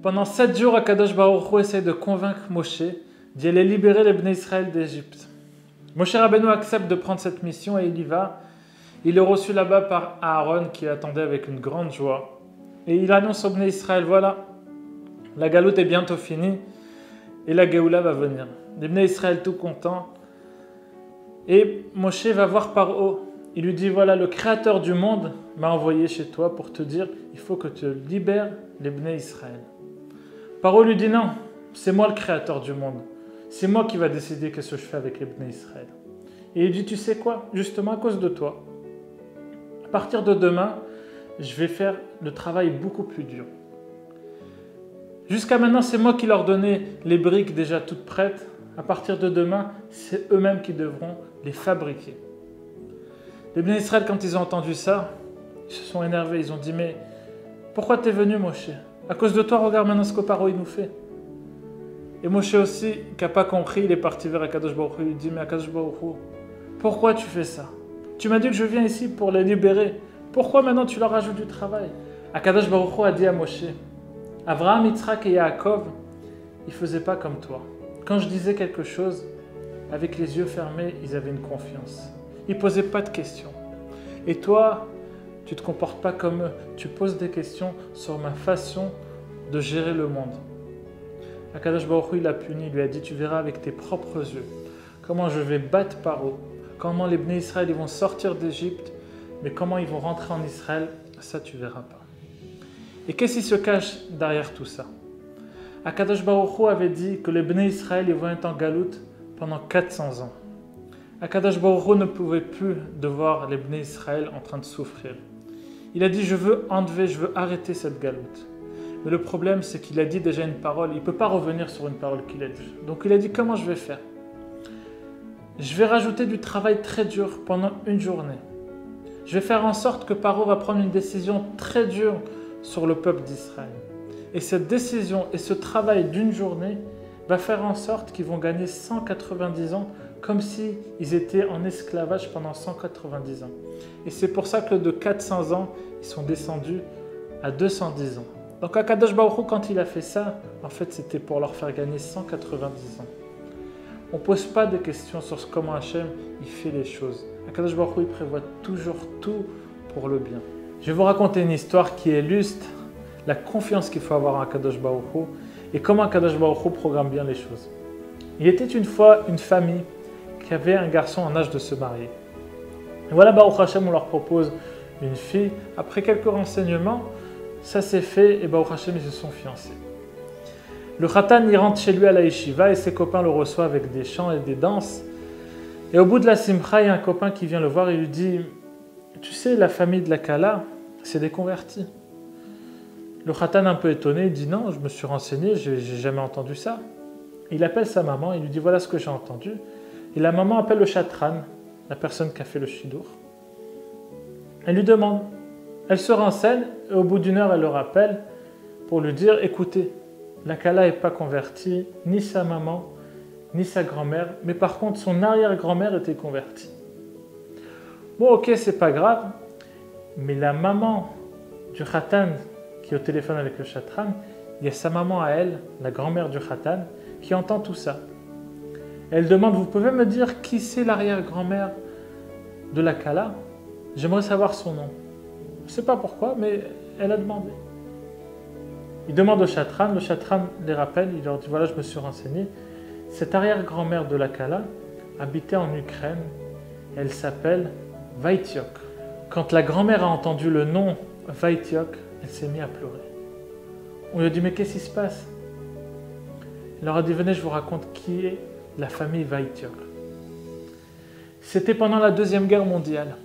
Pendant 7 jours, Akadosh Baruch Hu essaie de convaincre Moshe d'y aller libérer les Bnei Israël d'Égypte. Moshe Rabbeinu accepte de prendre cette mission et il y va. Il est reçu là-bas par Aaron qui l'attendait avec une grande joie. Et il annonce aux Bnei Israël, voilà, la galoute est bientôt finie et la Géoula va venir. Les Bnei Israël tout contents. Et Moshe va voir Paro. Il lui dit, voilà, le Créateur du monde m'a envoyé chez toi pour te dire, il faut que tu libères les Bnei Israël. Paro lui dit, non, c'est moi le Créateur du monde. C'est moi qui va décider qu'est-ce que je fais avec les Bnei Israël. Et il dit, tu sais quoi, justement à cause de toi, à partir de demain, je vais faire le travail beaucoup plus dur. Jusqu'à maintenant, c'est moi qui leur donnais les briques déjà toutes prêtes. À partir de demain, c'est eux-mêmes qui devront les fabriquer. Les Bnei Israël, quand ils ont entendu ça, ils se sont énervés. Ils ont dit, mais pourquoi t'es venu, Moshe? À cause de toi, regarde maintenant ce que Paro il nous fait. Et Moshe aussi, qui n'a pas compris, il est parti vers Akadosh Baruch Hu. Il dit, mais Akadosh Baruch Hu, pourquoi tu fais ça? Tu m'as dit que je viens ici pour les libérer. Pourquoi maintenant tu leur rajoutes du travail? Akadosh Baruch Hu a dit à Moshe, Avraham, Yitzhak et Yaakov, ils ne faisaient pas comme toi. Quand je disais quelque chose, avec les yeux fermés, ils avaient une confiance. Ils ne posaient pas de questions. Et toi, tu ne te comportes pas comme eux. Tu poses des questions sur ma façon de gérer le monde. Akadosh Baruch Hu, il a puni, il lui a dit, tu verras avec tes propres yeux comment je vais battre Paro, comment les Bnei Israël ils vont sortir d'Égypte, mais comment ils vont rentrer en Israël, ça tu verras pas. Et qu'est-ce qui se cache derrière tout ça? Akadosh Baruch Hu avait dit que les Bnei Israël ils vont être en galoute pendant 400 ans. Akadosh Baruch Hu ne pouvait plus de voir les Bnei Israël en train de souffrir. Il a dit, je veux arrêter cette galoute. Mais le problème, c'est qu'il a dit déjà une parole. Il ne peut pas revenir sur une parole qu'il a dit. Donc il a dit, comment je vais faire? Je vais rajouter du travail très dur pendant une journée. Je vais faire en sorte que Paro va prendre une décision très dure sur le peuple d'Israël. Et cette décision et ce travail d'une journée va faire en sorte qu'ils vont gagner 190 ans comme s'ils étaient en esclavage pendant 190 ans. Et c'est pour ça que de 400 ans, ils sont descendus à 210 ans. Donc Akadosh Baruch Hu, quand il a fait ça, en fait c'était pour leur faire gagner 190 ans. On ne pose pas de questions sur comment Hachem il fait les choses. Akadosh Baruch Hu, il prévoit toujours tout pour le bien. Je vais vous raconter une histoire qui illustre la confiance qu'il faut avoir en Akadosh Baruch Hu et comment Akadosh Baruch Hu programme bien les choses. Il était une fois une famille qui avait un garçon en âge de se marier. Et voilà, Baruch Hashem, on leur propose une fille. Après quelques renseignements, ça s'est fait et Baruch Hashem, ils se sont fiancés. Le Khatan, il rentre chez lui à la yeshiva et ses copains le reçoivent avec des chants et des danses. Et au bout de la simcha, il y a un copain qui vient le voir et lui dit, tu sais, la famille de la Kala, c'est des convertis. Le Khatan, un peu étonné, il dit, non, je me suis renseigné, j'ai jamais entendu ça. Il appelle sa maman, il lui dit, voilà ce que j'ai entendu. Et la maman appelle le chatran, la personne qui a fait le shidour. Elle lui demande. Elle se renseigne et au bout d'une heure, elle le rappelle pour lui dire, écoutez, la Kala n'est pas convertie, ni sa maman, ni sa grand-mère, mais par contre, son arrière-grand-mère était convertie. Bon, ok, c'est pas grave, mais la maman du Khatan qui est au téléphone avec le chatran, il y a sa maman à elle, la grand-mère du Khatan, qui entend tout ça. Elle demande, vous pouvez me dire qui c'est l'arrière-grand-mère de la Kala? J'aimerais savoir son nom. Je ne sais pas pourquoi, mais elle a demandé. Il demande au chatran, le chatran les rappelle, il leur dit, voilà, je me suis renseigné. Cette arrière-grand-mère de la Kala habitait en Ukraine, elle s'appelle Vaïtiok. Quand la grand-mère a entendu le nom Vaïtiok, elle s'est mise à pleurer. On lui a dit, mais qu'est-ce qui se passe? Elle leur a dit, venez, je vous raconte qui est la famille Vaïtiok. C'était pendant la Deuxième Guerre mondiale.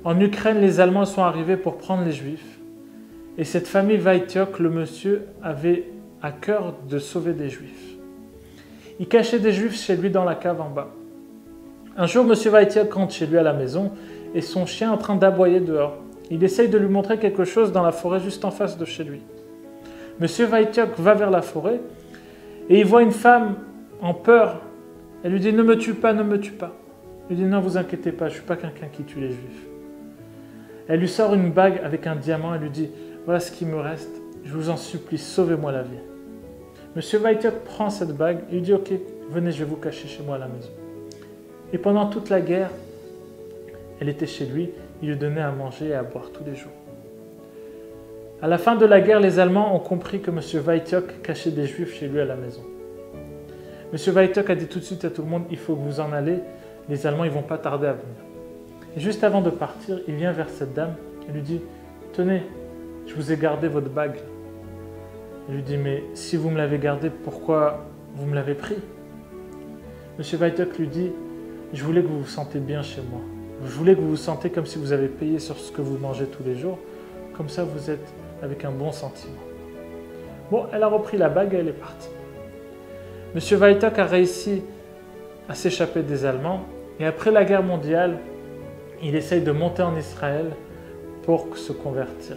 En Ukraine, les Allemands sont arrivés pour prendre les Juifs. Et cette famille Vaïtiok, le monsieur, avait à cœur de sauver des Juifs. Il cachait des Juifs chez lui dans la cave en bas. Un jour, monsieur Vaïtiok rentre chez lui à la maison et son chien est en train d'aboyer dehors. Il essaye de lui montrer quelque chose dans la forêt juste en face de chez lui. Monsieur Vaïtiok va vers la forêt et il voit une femme en peur. Elle lui dit, ne me tue pas, ne me tue pas. Il lui dit, non, vous inquiétez pas, je ne suis pas quelqu'un qui tue les Juifs. Elle lui sort une bague avec un diamant et lui dit, voilà ce qui me reste. je vous en supplie, sauvez-moi la vie. Monsieur Wojciech prend cette bague et lui dit, ok, venez, je vais vous cacher chez moi à la maison. Et pendant toute la guerre, elle était chez lui, il lui donnait à manger et à boire tous les jours. À la fin de la guerre, les Allemands ont compris que monsieur Wojciech cachait des Juifs chez lui à la maison. Monsieur Wojciech a dit tout de suite à tout le monde, il faut que vous en allez, les Allemands ils vont pas tarder à venir. Et juste avant de partir, il vient vers cette dame et lui dit, tenez, je vous ai gardé votre bague. Il lui dit, mais si vous me l'avez gardée, pourquoi vous me l'avez pris? Monsieur Wojciech lui dit, je voulais que vous vous sentiez bien chez moi. Je voulais que vous vous sentiez comme si vous avez payé sur ce que vous mangez tous les jours. Comme ça, vous êtes avec un bon sentiment. Bon, elle a repris la bague et elle est partie. Monsieur Wojciech a réussi à s'échapper des Allemands. Et après la guerre mondiale, il essaye de monter en Israël pour se convertir.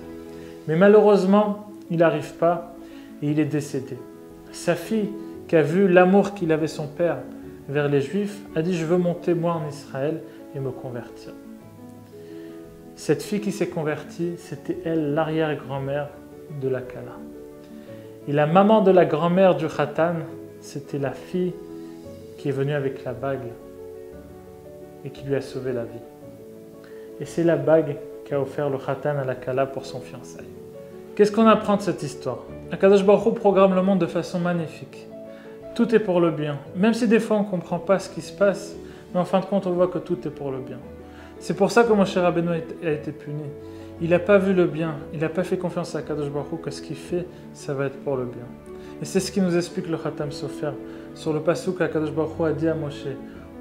Mais malheureusement, il n'arrive pas et il est décédé. Sa fille, qui a vu l'amour qu'il avait son père vers les Juifs, a dit « Je veux monter moi en Israël et me convertir ». Cette fille qui s'est convertie, c'était elle, l'arrière-grand-mère de la Kala. Et la maman de la grand-mère du Khatan, c'était la fille qui est venue avec la bague et qui lui a sauvé la vie. Et c'est la bague qu'a offert le Khatan à la Kala pour son fiançailles. Qu'est-ce qu'on apprend de cette histoire? Akadosh Baruch Hu programme le monde de façon magnifique. Tout est pour le bien. Même si des fois on ne comprend pas ce qui se passe, mais en fin de compte on voit que tout est pour le bien. C'est pour ça que Moshe Rabbeinu a été puni. Il n'a pas vu le bien, il n'a pas fait confiance à Akadosh Baruch Hu que ce qu'il fait, ça va être pour le bien. Et c'est ce qui nous explique le Khatam Sofer. Sur le pasuk, Akadosh Baruch Hu a dit à Moshe,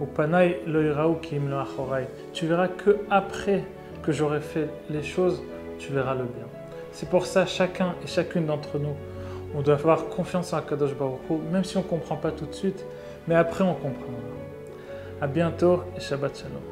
Upanai lo iraou ki im lo achorai. Tu verras que après que j'aurai fait les choses, tu verras le bien. C'est pour ça, chacun et chacune d'entre nous, on doit avoir confiance en Akadosh Baruch Hu, même si on ne comprend pas tout de suite, mais après on comprendra. À bientôt et Shabbat Shalom.